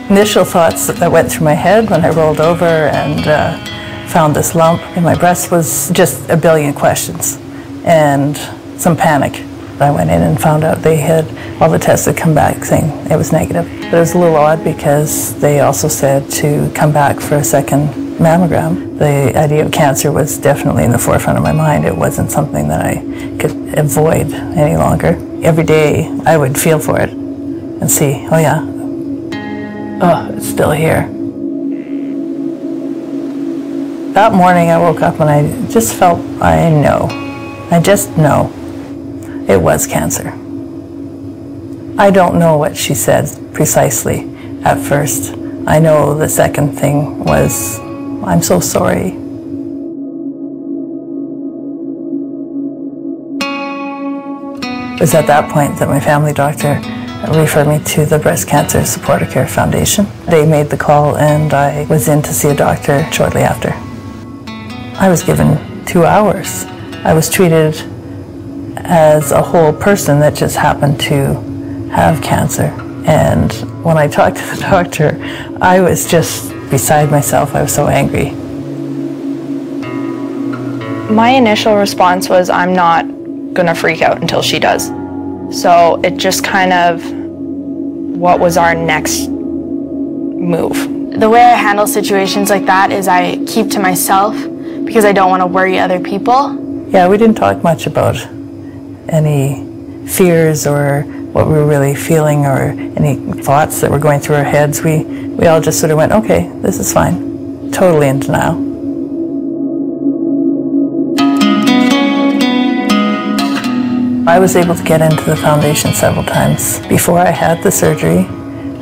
initial thoughts that went through my head when I rolled over and found this lump in my breast was just a billion questions and some panic. I went in and found out they had, all the tests had come back saying it was negative. But it was a little odd because they also said to come back for a second mammogram. The idea of cancer was definitely in the forefront of my mind. It wasn't something that I could avoid any longer. Every day I would feel for it and see, oh yeah, oh, it's still here. That morning I woke up and I just felt, I just know. It was cancer. I don't know what she said precisely at first. I know the second thing was, I'm so sorry. It was at that point that my family doctor referred me to the Breast Cancer Supporter Care Foundation. They made the call and I was in to see a doctor shortly after. I was given 2 hours. I was treated as a whole person that just happened to have cancer. And when I talked to the doctor, I was just beside myself. I was so angry. My initial response was, I'm not gonna freak out until she does. So it just kind of, what was our next move? The way I handle situations like that is I keep to myself because I don't want to worry other people. Yeah, we didn't talk much about any fears or what we were really feeling or any thoughts that were going through our heads. We all just sort of went, okay, this is fine. Totally in denial. I was able to get into the foundation several times before I had the surgery.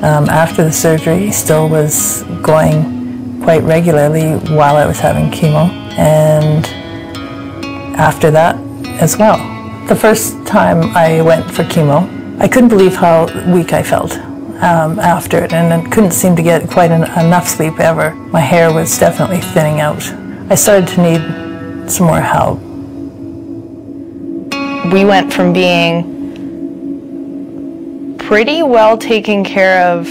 After the surgery, still was going quite regularly while I was having chemo, and after that as well. The first time I went for chemo, I couldn't believe how weak I felt after it, and I couldn't seem to get quite enough sleep ever. My hair was definitely thinning out. I started to need some more help. We went from being pretty well taken care of,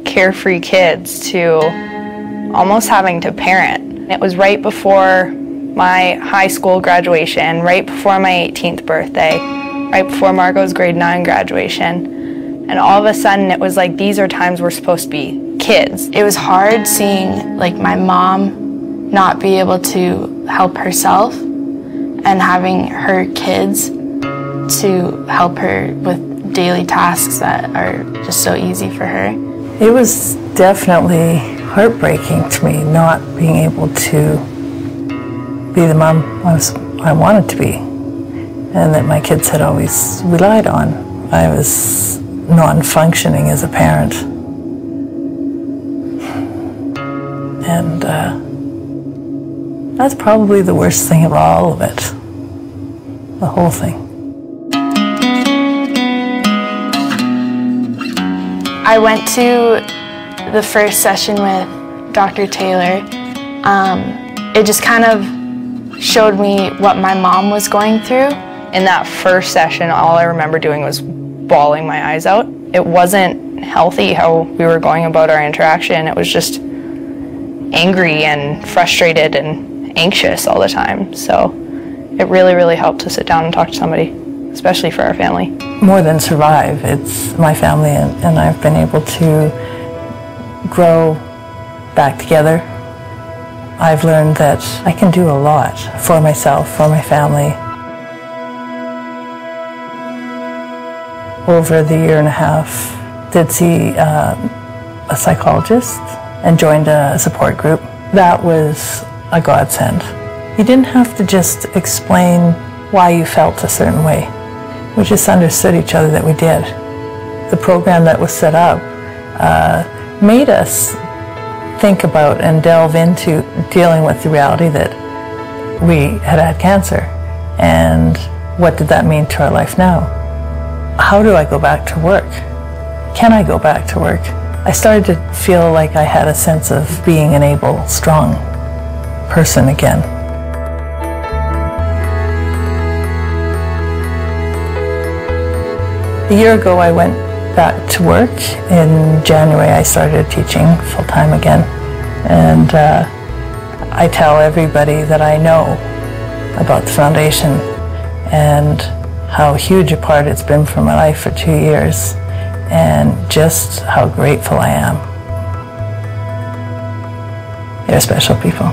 carefree kids to almost having to parent. It was right before my high school graduation, right before my 18th birthday, right before Margot's grade 9 graduation. And all of a sudden it was like, these are times we're supposed to be kids. It was hard seeing like my mom not be able to help herself and having her kids to help her with daily tasks that are just so easy for her. It was definitely heartbreaking to me not being able to be the mom I wanted to be and that my kids had always relied on. I was non-functioning as a parent. And that's probably the worst thing of all of it, the whole thing. I went to the first session with Dr. Taylor. It just kind of showed me what my mom was going through. In that first session, all I remember doing was bawling my eyes out. It wasn't healthy how we were going about our interaction. It was just angry and frustrated and anxious all the time. So it really, really helped to sit down and talk to somebody, especially for our family. More than survive, it's my family and I've been able to grow back together. I've learned that I can do a lot for myself, for my family. Over the year and a half, did see a psychologist and joined a support group. That was a godsend. You didn't have to just explain why you felt a certain way. We just understood each other that we did. The program that was set up made us think about and delve into dealing with the reality that we had cancer and what did that mean to our life now. How do I go back to work? Can I go back to work? I started to feel like I had a sense of being an able, strong person again. A year ago I went back to work in January, I started teaching full-time again. And I tell everybody that I know about the foundation and how huge a part it's been for my life for 2 years, and just how grateful I am. They're special people.